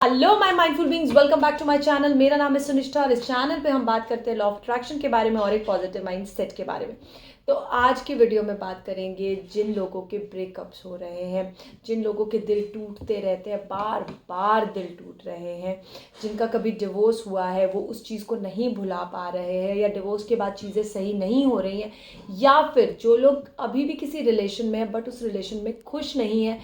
Hello my mindful beings, welcome back to my channel. मेरा नाम है सुनिष्ठा और इस चैनल पे हम बात करते हैं लॉ ऑफ अट्रैक्शन के बारे में और एक पॉजिटिव माइंड सेट के बारे में। तो आज की वीडियो में बात करेंगे जिन लोगों के ब्रेकअप्स हो रहे हैं, जिन लोगों के दिल टूटते रहते हैं, बार बार दिल टूट रहे हैं, जिनका कभी डिवोर्स हुआ है वो उस चीज़ को नहीं भुला पा रहे हैं, या डिवोर्स के बाद चीज़ें सही नहीं हो रही हैं, या फिर जो लोग अभी भी किसी रिलेशन में हैं बट उस रिलेशन में खुश नहीं है,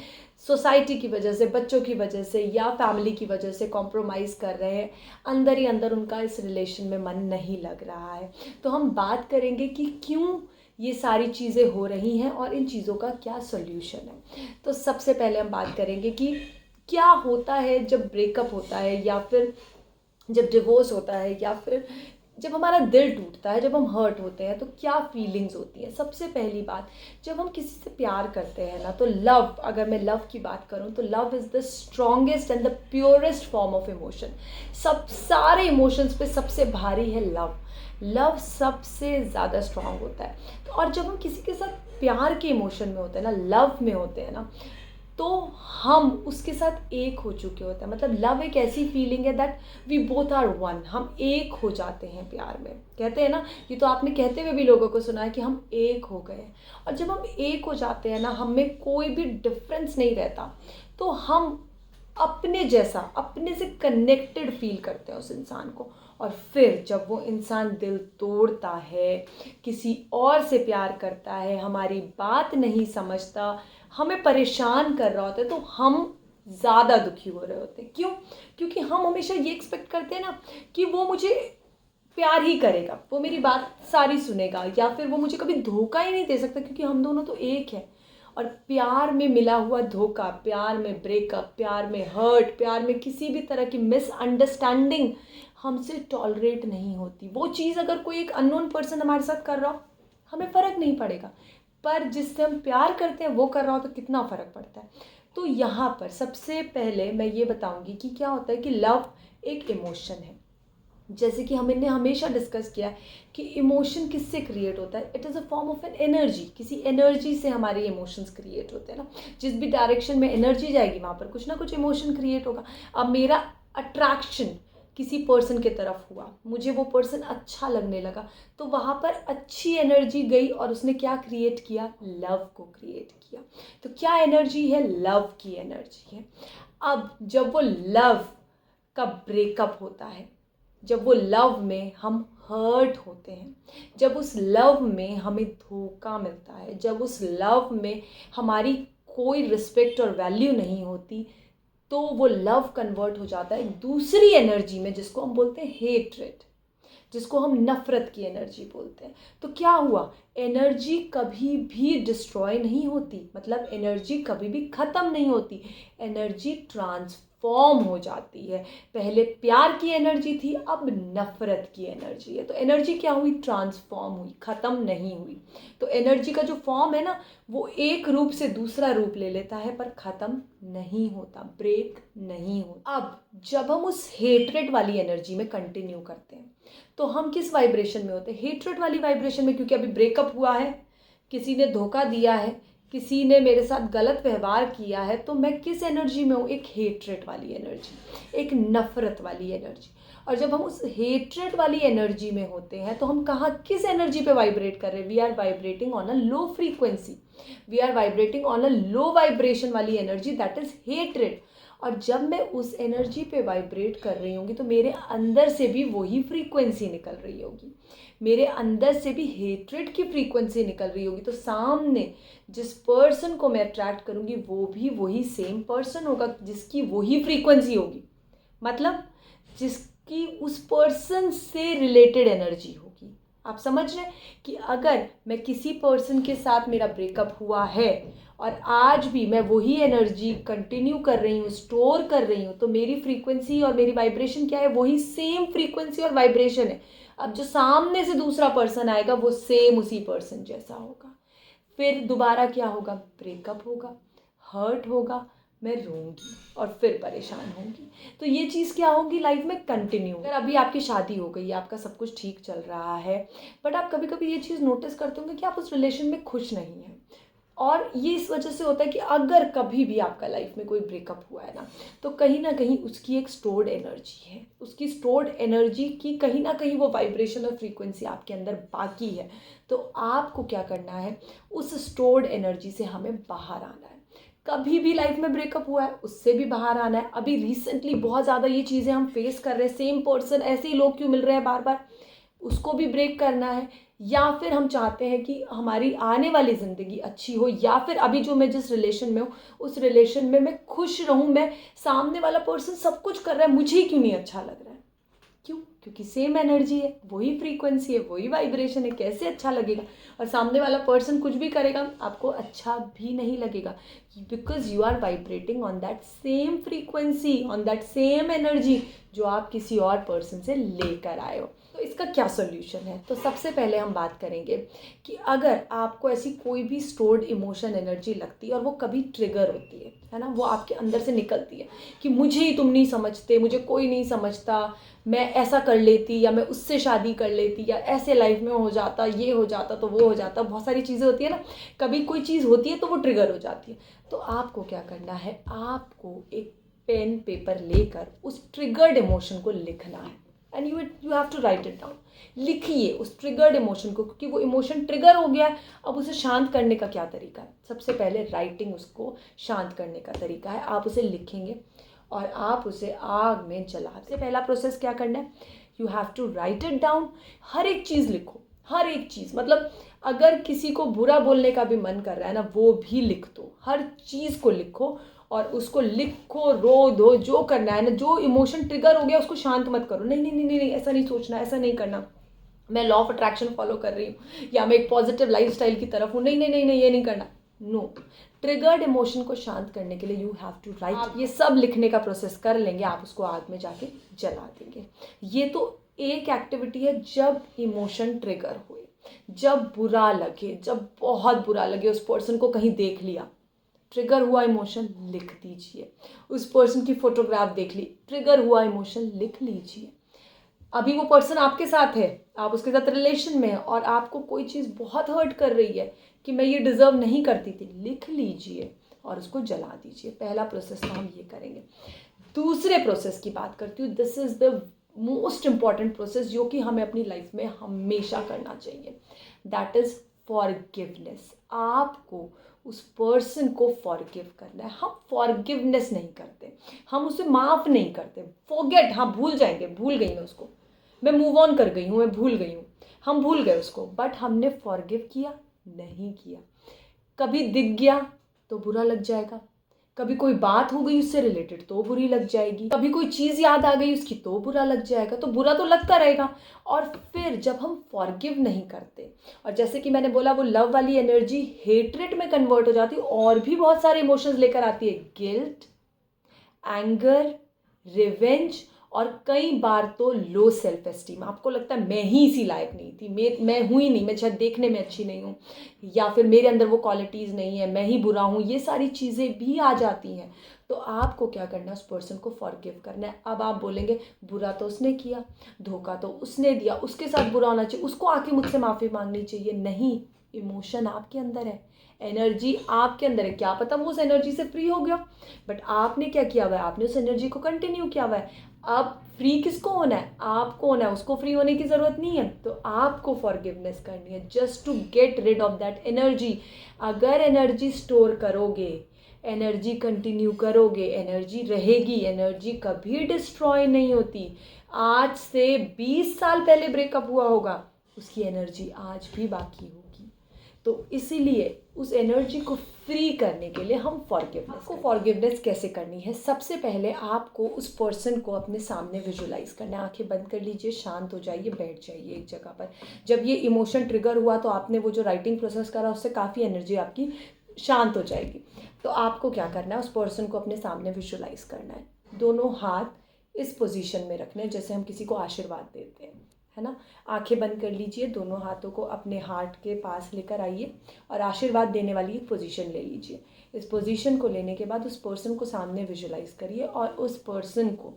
सोसाइटी की वजह से, बच्चों की वजह से या फैमिली की वजह से कॉम्प्रोमाइज़ कर रहे हैं, अंदर ही अंदर उनका इस रिलेशन में मन नहीं लग रहा है। तो हम बात करेंगे कि क्यों ये सारी चीज़ें हो रही हैं और इन चीज़ों का क्या सॉल्यूशन है। तो सबसे पहले हम बात करेंगे कि क्या होता है जब ब्रेकअप होता है, या फिर जब डिवोर्स होता है, या फिर जब हमारा दिल टूटता है, जब हम हर्ट होते हैं तो क्या फीलिंग्स होती हैं। सबसे पहली बात, जब हम किसी से प्यार करते हैं ना, तो लव, अगर मैं लव की बात करूं तो love is the strongest and the purest form of emotion. सब सारे इमोशंस पे सबसे भारी है लव। लव सबसे ज़्यादा स्ट्रांग होता है। तो और जब हम किसी के साथ प्यार के इमोशन में होते हैं ना, लव में होते हैं ना, तो हम उसके साथ एक हो चुके होते हैं। मतलब लव एक ऐसी फीलिंग है that we both are one, हम एक हो जाते हैं प्यार में। कहते हैं ना, ये तो आपने कहते हुए भी लोगों को सुना है कि हम एक हो गए। और जब हम एक हो जाते हैं ना, हम में कोई भी डिफरेंस नहीं रहता, तो हम अपने जैसा, अपने से कनेक्टेड फील करते हैं उस इंसान को। और फिर जब वो इंसान दिल तोड़ता है, किसी और से प्यार करता है, हमारी बात नहीं समझता, हमें परेशान कर रहा होता है, तो हम ज़्यादा दुखी हो रहे होते हैं। क्यों? क्योंकि हम हमेशा ये एक्सपेक्ट करते हैं ना कि वो मुझे प्यार ही करेगा, वो मेरी बात सारी सुनेगा, या फिर वो मुझे कभी धोखा ही नहीं दे सकता, क्योंकि हम दोनों तो एक हैं। और प्यार में मिला हुआ धोखा, प्यार में ब्रेकअप, प्यार में हर्ट, प्यार में किसी भी तरह की मिसअंडरस्टैंडिंग हमसे टॉलरेट नहीं होती। वो चीज़ अगर कोई एक अननोन पर्सन हमारे साथ कर रहा हो, हमें फ़र्क नहीं पड़ेगा, पर जिससे हम प्यार करते हैं वो कर रहा हो तो कितना फ़र्क पड़ता है। तो यहाँ पर सबसे पहले मैं ये बताऊँगी कि क्या होता है कि लव एक इमोशन है। जैसे कि हमने हमेशा डिस्कस किया है कि इमोशन किससे क्रिएट होता है। It is a form of an energy. किसी एनर्जी से हमारे इमोशंस क्रिएट होते हैं ना। जिस भी डायरेक्शन में एनर्जी जाएगी वहाँ पर कुछ ना कुछ इमोशन क्रिएट होगा। अब मेरा अट्रैक्शन किसी पर्सन की तरफ हुआ, मुझे वो पर्सन अच्छा लगने लगा, तो वहाँ पर अच्छी एनर्जी गई और उसने क्या क्रिएट किया? लव को क्रिएट किया। तो क्या एनर्जी है? लव की एनर्जी है। अब जब वो लव का ब्रेकअप होता है, जब वो लव में हम हर्ट होते हैं, जब उस लव में हमें धोखा मिलता है, जब उस लव में हमारी कोई रिस्पेक्ट और वैल्यू नहीं होती, तो वो लव कन्वर्ट हो जाता है एक दूसरी एनर्जी में, जिसको हम बोलते हैं हेट्रेड, जिसको हम नफ़रत की एनर्जी बोलते हैं। तो क्या हुआ? एनर्जी कभी भी डिस्ट्रॉय नहीं होती, मतलब एनर्जी कभी भी ख़त्म नहीं होती, एनर्जी ट्रांसफॉर्म हो जाती है। पहले प्यार की एनर्जी थी, अब नफ़रत की एनर्जी है। तो एनर्जी क्या हुई? ट्रांसफॉर्म हुई, ख़त्म नहीं हुई। तो एनर्जी का जो फॉर्म है ना, वो एक रूप से दूसरा रूप ले लेता है, पर ख़त्म नहीं होता, ब्रेक नहीं होता। अब जब हम उस हेट्रेड वाली एनर्जी में कंटिन्यू करते हैं, तो हम किस वाइब्रेशन में होते हैं? हेट्रेड वाली वाइब्रेशन में, क्योंकि अभी ब्रेकअप हुआ है, किसी ने धोखा दिया है, किसी ने मेरे साथ गलत व्यवहार किया है, तो मैं किस एनर्जी में हूँ? एक हेट्रेड वाली एनर्जी, एक नफ़रत वाली एनर्जी। और जब हम उस हेट्रेड वाली एनर्जी में होते हैं, तो हम कहाँ, किस एनर्जी पे वाइब्रेट कर रहे हैं? We are vibrating on a low frequency, we are vibrating on a low vibration वाली एनर्जी, दैट इज़ हेट्रेड। और जब मैं उस एनर्जी पे वाइब्रेट कर रही होंगी, तो मेरे अंदर से भी वही फ्रीक्वेंसी निकल रही होगी, मेरे अंदर से भी हेट्रेड की फ्रीक्वेंसी निकल रही होगी। तो सामने जिस पर्सन को मैं अट्रैक्ट करूँगी, वो भी वही सेम पर्सन होगा जिसकी वही फ्रीक्वेंसी होगी, मतलब जिसकी उस पर्सन से रिलेटेड एनर्जी होगी। आप समझ रहे हैं कि अगर मैं किसी पर्सन के साथ, मेरा ब्रेकअप हुआ है और आज भी मैं वही एनर्जी कंटिन्यू कर रही हूँ, स्टोर कर रही हूँ, तो मेरी फ्रीक्वेंसी और मेरी वाइब्रेशन क्या है? वही सेम फ्रीक्वेंसी और वाइब्रेशन है। अब जो सामने से दूसरा पर्सन आएगा, वो सेम उसी पर्सन जैसा होगा। फिर दोबारा क्या होगा? ब्रेकअप होगा, हर्ट होगा, मैं रोऊंगी और फिर परेशान होंगी। तो ये चीज़ क्या होगी? लाइफ में कंटिन्यू। अगर अभी आपकी शादी हो गई, आपका सब कुछ ठीक चल रहा है, बट आप कभी कभी ये चीज़ नोटिस करते होंगे कि आप उस रिलेशन में खुश नहीं हैं। और ये इस वजह से होता है कि अगर कभी भी आपका लाइफ में कोई ब्रेकअप हुआ है ना कहीं उसकी एक स्टोर्ड एनर्जी है, उसकी स्टोर्ड एनर्जी की कहीं ना कहीं वो वाइब्रेशन और फ्रीक्वेंसी आपके अंदर बाकी है। तो आपको क्या करना है, उस स्टोर्ड एनर्जी से हमें बाहर आना है। कभी भी लाइफ में ब्रेकअप हुआ है उससे भी बाहर आना है। अभी रिसेंटली बहुत ज़्यादा ये चीज़ें हम फेस कर रहे हैं, सेम पर्सन ऐसे ही लोग क्यों मिल रहे हैं बार बार, उसको भी ब्रेक करना है। या फिर हम चाहते हैं कि हमारी आने वाली ज़िंदगी अच्छी हो, या फिर अभी जो मैं जिस रिलेशन में हूँ उस रिलेशन में मैं खुश रहूँ, मैं सामने वाला पर्सन सब कुछ कर रहा है, मुझे ही क्यों नहीं अच्छा लग रहा है। क्यों? क्योंकि सेम एनर्जी है, वही फ्रीक्वेंसी है, वही वाइब्रेशन है, कैसे अच्छा लगेगा। और सामने वाला पर्सन कुछ भी करेगा आपको अच्छा भी नहीं लगेगा, because you are vibrating on that same frequency, on that same energy जो आप किसी और पर्सन से लेकर आए हो। तो इसका क्या सोल्यूशन है? तो सबसे पहले हम बात करेंगे कि अगर आपको ऐसी कोई भी स्टोर्ड इमोशन एनर्जी लगती है और वो कभी ट्रिगर होती है ना, वो आपके अंदर से निकलती है कि मुझे ही तुम नहीं समझते, मुझे कोई नहीं समझता, मैं ऐसा कर लेती, या मैं उससे शादी कर लेती, या ऐसे लाइफ में हो जाता, ये हो जाता तो वो हो जाता, बहुत सारी चीज़ें होती है ना, कभी कोई चीज़ होती है तो वो ट्रिगर हो जाती है। तो आपको क्या करना है, आपको एक पेन पेपर लेकर उस ट्रिगर्ड इमोशन को लिखना है, and you have to write it down. लिखिए उस ट्रिगर्ड इमोशन को, क्योंकि वो इमोशन ट्रिगर हो गया है। अब उसे शांत करने का क्या तरीका है? सबसे पहले राइटिंग उसको शांत करने का तरीका है। आप उसे लिखेंगे और आप उसे आग में जला। सबसे पहला प्रोसेस क्या करना है, you have to write it down. हर एक चीज़ लिखो, हर एक चीज़, मतलब अगर किसी को बुरा बोलने का भी मन कर रहा है ना, वो भी लिख दो, हर चीज़ को लिखो और उसको लिखो, रो दो, जो करना है ना, जो इमोशन ट्रिगर हो गया उसको शांत मत करो, नहीं नहीं नहीं नहीं, ऐसा नहीं सोचना, ऐसा नहीं करना, मैं लॉ ऑफ अट्रैक्शन फॉलो कर रही हूँ या मैं एक पॉजिटिव लाइफस्टाइल की तरफ हूँ, नहीं नहीं नहीं नहीं, ये नहीं करना। नो, ट्रिगर्ड इमोशन को शांत करने के लिए यू हैव टू राइट। आप ये सब लिखने का प्रोसेस कर लेंगे, आप उसको आग में जाके जला देंगे। ये तो एक एक्टिविटी है जब इमोशन ट्रिगर हुए, जब बुरा लगे, जब बहुत बुरा लगे, उस पर्सन को कहीं देख लिया, ट्रिगर हुआ इमोशन लिख दीजिए। उस पर्सन की फोटोग्राफ देख ली, ट्रिगर हुआ इमोशन लिख लीजिए। अभी वो पर्सन आपके साथ है, आप उसके साथ रिलेशन में है और आपको कोई चीज़ बहुत हर्ट कर रही है कि मैं ये डिज़र्व नहीं करती थी, लिख लीजिए और उसको जला दीजिए। पहला प्रोसेस तो हम ये करेंगे। दूसरे प्रोसेस की बात करती हूँ, this is the most important process जो कि हमें अपनी लाइफ में हमेशा करना चाहिए, दैट इज़ फॉरगिवनेस। आपको उस पर्सन को फॉरगिव करना है। हम फॉरगिवनेस नहीं करते, हम उसे माफ़ नहीं करते। फॉरगेट, हाँ भूल जाएंगे, भूल गई मैं उसको, मैं मूव ऑन कर गई हूँ, मैं भूल गई हूँ, हम भूल गए उसको, बट हमने फॉरगिव किया नहीं किया। कभी दिख गया तो बुरा लग जाएगा, कभी कोई बात हो गई उससे रिलेटेड तो बुरी लग जाएगी, कभी कोई चीज़ याद आ गई उसकी तो बुरा लग जाएगा, तो बुरा तो लगता रहेगा। और फिर जब हम फॉरगिव नहीं करते, और जैसे कि मैंने बोला वो लव वाली एनर्जी हेट्रेड में कन्वर्ट हो जाती है और भी बहुत सारे इमोशंस लेकर आती है, गिल्ट, एंगर, रिवेंज, और कई बार तो लो सेल्फ एस्टीम। आपको लगता है मैं ही इसी लायक नहीं थी, मैं हूँ ही नहीं, मैं शायद देखने में अच्छी नहीं हूँ, या फिर मेरे अंदर वो क्वालिटीज़ नहीं है, मैं ही बुरा हूँ, ये सारी चीज़ें भी आ जाती हैं। तो आपको क्या करना है, उस पर्सन को फॉरगिव करना है। अब आप बोलेंगे बुरा तो उसने किया, धोखा तो उसने दिया, उसके साथ बुरा होना चाहिए, उसको आके मुझसे माफ़ी मांगनी चाहिए। नहीं, इमोशन आपके अंदर है, एनर्जी आपके अंदर है, क्या पता वो उस एनर्जी से फ्री हो गया, बट आपने क्या किया हुआ है, आपने उस एनर्जी को कंटिन्यू किया हुआ है। अब फ्री किसको होना है, आपको होना है, उसको फ्री होने की ज़रूरत नहीं है। तो आपको फॉरगिवनेस करनी है just to get rid of that energy. अगर एनर्जी स्टोर करोगे, एनर्जी कंटिन्यू करोगे, एनर्जी रहेगी, एनर्जी कभी डिस्ट्रॉय नहीं होती। आज से 20 साल पहले ब्रेकअप हुआ होगा, उसकी एनर्जी आज भी बाकी होगी। तो इसीलिए उस एनर्जी को फ्री करने के लिए हम फॉरगिवनेस कैसे करनी है, सबसे पहले आपको उस पर्सन को अपने सामने विजुलाइज करना है। आंखें बंद कर लीजिए, शांत हो जाइए, बैठ जाइए एक जगह पर। जब ये इमोशन ट्रिगर हुआ तो आपने वो जो राइटिंग प्रोसेस करा उससे काफ़ी एनर्जी आपकी शांत हो जाएगी। तो आपको क्या करना है, उस पर्सन को अपने सामने विजुलाइज करना है। दोनों हाथ इस पोजीशन में रखने हैं जैसे हम किसी को आशीर्वाद देते हैं, है ना। आंखें बंद कर लीजिए, दोनों हाथों को अपने हार्ट के पास लेकर आइए और आशीर्वाद देने वाली एक पोजीशन ले लीजिए। इस पोजीशन को लेने के बाद उस पर्सन को सामने विजुलाइज करिए और उस पर्सन को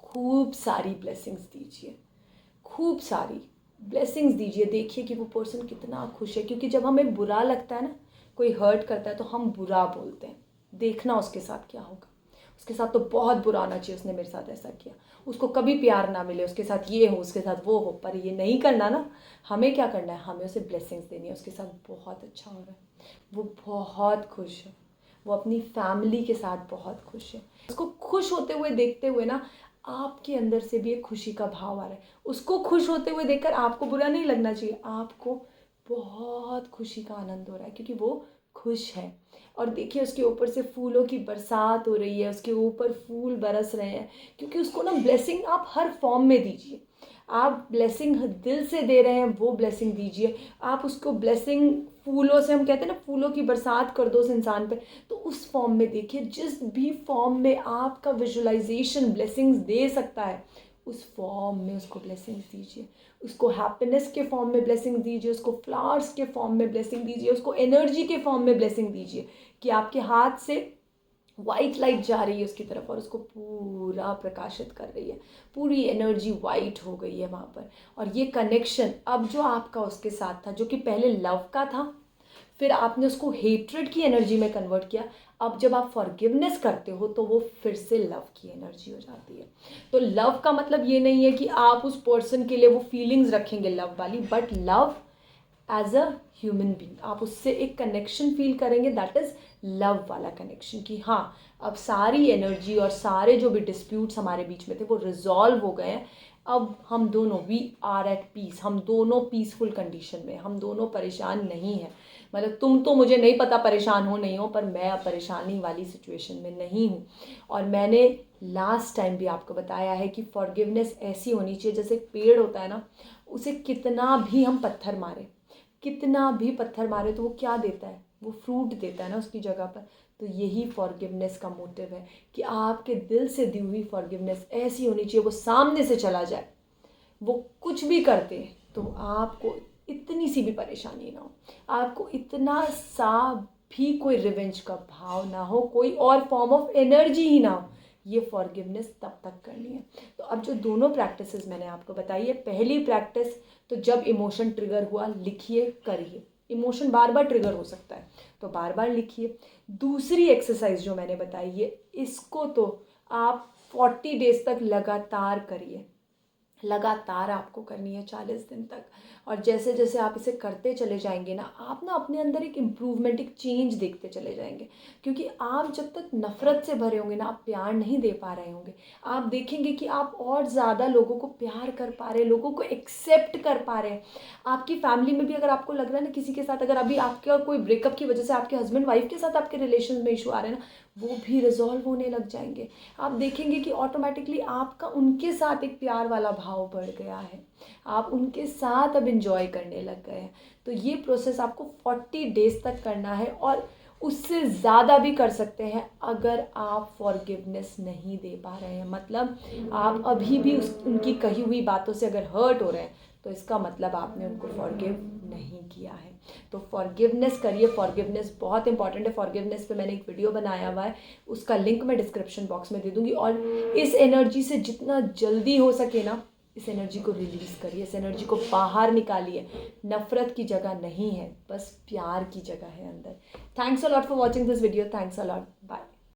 खूब सारी ब्लेसिंग्स दीजिए, खूब सारी ब्लेसिंग्स दीजिए। देखिए कि वो पर्सन कितना खुश है, क्योंकि जब हमें बुरा लगता है ना कोई हर्ट करता है तो हम बुरा बोलते हैं, देखना उसके साथ क्या होगा, उसके साथ तो बहुत बुरा होना चाहिए, उसने मेरे साथ ऐसा किया, उसको कभी प्यार ना मिले, उसके साथ ये हो, उसके साथ वो हो। पर ये नहीं करना ना, हमें क्या करना है, हमें उसे ब्लेसिंग्स देनी है, उसके साथ बहुत अच्छा हो रहा है, वो बहुत खुश है, वो अपनी फैमिली के साथ बहुत खुश है। उसको खुश होते हुए देखते हुए ना आपके अंदर से भी एक खुशी का भाव आ रहा है। उसको खुश होते हुए देखकर आपको बुरा नहीं लगना चाहिए, आपको बहुत खुशी का आनंद हो रहा है क्योंकि वो खुश है। और देखिए उसके ऊपर से फूलों की बरसात हो रही है, उसके ऊपर फूल बरस रहे हैं, क्योंकि उसको ना ब्लेसिंग आप हर फॉर्म में दीजिए। आप ब्लेसिंग दिल से दे रहे हैं, वो ब्लेसिंग दीजिए। आप उसको ब्लेसिंग फूलों से, हम कहते हैं ना फूलों की बरसात कर दो उस इंसान पे, तो उस फॉर्म में देखिए, जिस भी फॉर्म में आपका विजुअलाइजेशन ब्लेसिंग्स दे सकता है उस फॉर्म में उसको ब्लेसिंग्स दीजिए। उसको हैप्पीनेस के फॉर्म में ब्लेसिंग दीजिए, उसको फ्लावर्स के फॉर्म में ब्लेसिंग दीजिए, उसको एनर्जी के फॉर्म में ब्लेसिंग दीजिए कि आपके हाथ से वाइट लाइट जा रही है उसकी तरफ और उसको पूरा प्रकाशित कर रही है, पूरी एनर्जी वाइट हो गई है वहाँ पर। और ये कनेक्शन अब जो आपका उसके साथ था, जो कि पहले लव का था, फिर आपने उसको हेट्रेड की एनर्जी में कन्वर्ट किया, अब जब आप फॉरगिवनेस करते हो तो वो फिर से लव की एनर्जी हो जाती है। तो लव का मतलब ये नहीं है कि आप उस पर्सन के लिए वो फीलिंग्स रखेंगे लव वाली, but love as a human being आप उससे एक कनेक्शन फील करेंगे, दैट इज़ लव वाला कनेक्शन, कि हाँ अब सारी एनर्जी और सारे जो भी डिस्प्यूट्स हमारे बीच में थे वो रिजॉल्व हो गए हैं। अब हम दोनों वी आर एट पीस, हम दोनों पीसफुल कंडीशन में, हम दोनों परेशान नहीं हैं। मतलब तुम तो मुझे नहीं पता परेशान हो नहीं हो, पर मैं अब परेशानी वाली सिचुएशन में नहीं हूँ। और मैंने लास्ट टाइम भी आपको बताया है कि फॉरगिवनेस ऐसी होनी चाहिए जैसे पेड़ होता है ना, उसे कितना भी हम पत्थर मारे, कितना भी पत्थर मारे तो वो क्या देता है, वो फ्रूट देता है ना उसकी जगह पर। तो यही फॉरगिवनेस का मोटिव है कि आपके दिल से दी हुई फॉरगिवनेस ऐसी होनी चाहिए, वो सामने से चला जाए, वो कुछ भी करते हैं तो आपको इतनी सी भी परेशानी ना हो, आपको इतना सा भी कोई रिवेंज का भाव ना हो, कोई और फॉर्म ऑफ एनर्जी ही ना हो। ये फॉरगिवनेस तब तक करनी है। तो अब जो दोनों प्रैक्टिसेस मैंने आपको बताई है, पहली प्रैक्टिस तो जब इमोशन ट्रिगर हुआ लिखिए, करिए। इमोशन बार बार ट्रिगर हो सकता है तो बार बार लिखिए। दूसरी एक्सरसाइज जो मैंने बताई है, इसको तो आप 40 डेज तक लगातार करिए, लगातार आपको करनी है 40 दिन तक। और जैसे जैसे आप इसे करते चले जाएंगे ना, आप ना अपने अंदर एक इम्प्रूवमेंट, एक चेंज देखते चले जाएंगे। क्योंकि आप जब तक नफ़रत से भरे होंगे ना, आप प्यार नहीं दे पा रहे होंगे, आप देखेंगे कि आप और ज़्यादा लोगों को प्यार कर पा रहे हैं, लोगों को एक्सेप्ट कर पा रहे हैं। आपकी फैमिली में भी अगर आपको लग रहा है ना किसी के साथ, अगर अभी आपका कोई ब्रेकअप की वजह से आपके हस्बैंड वाइफ के साथ आपके रिलेशन में इशू आ रहे हैं ना, वो भी रिजॉल्व होने लग जाएंगे। आप देखेंगे कि ऑटोमेटिकली आपका उनके साथ एक प्यार वाला भाव बढ़ गया है, आप उनके साथ अब इंजॉय करने लग गए हैं। तो ये प्रोसेस आपको 40 डेज तक करना है, और उससे ज़्यादा भी कर सकते हैं अगर आप फॉरगिवनेस नहीं दे पा रहे हैं। मतलब आप अभी भी उनकी कही हुई बातों से अगर हर्ट हो रहे हैं तो इसका मतलब आपने उनको फॉरगिव नहीं किया है। तो फॉरगिवनेस करिए, फॉरगिवनेस बहुत इंपॉर्टेंट है। फॉरगिवनेस पे मैंने एक वीडियो बनाया हुआ है, उसका लिंक मैं डिस्क्रिप्शन बॉक्स में दे दूँगी। और इस एनर्जी से जितना जल्दी हो सके ना, इस एनर्जी को रिलीज़ करिए, इस एनर्जी को बाहर निकालिए। नफ़रत की जगह नहीं है, बस प्यार की जगह है अंदर। Thanks a lot for watching this video. Thanks a lot. Bye.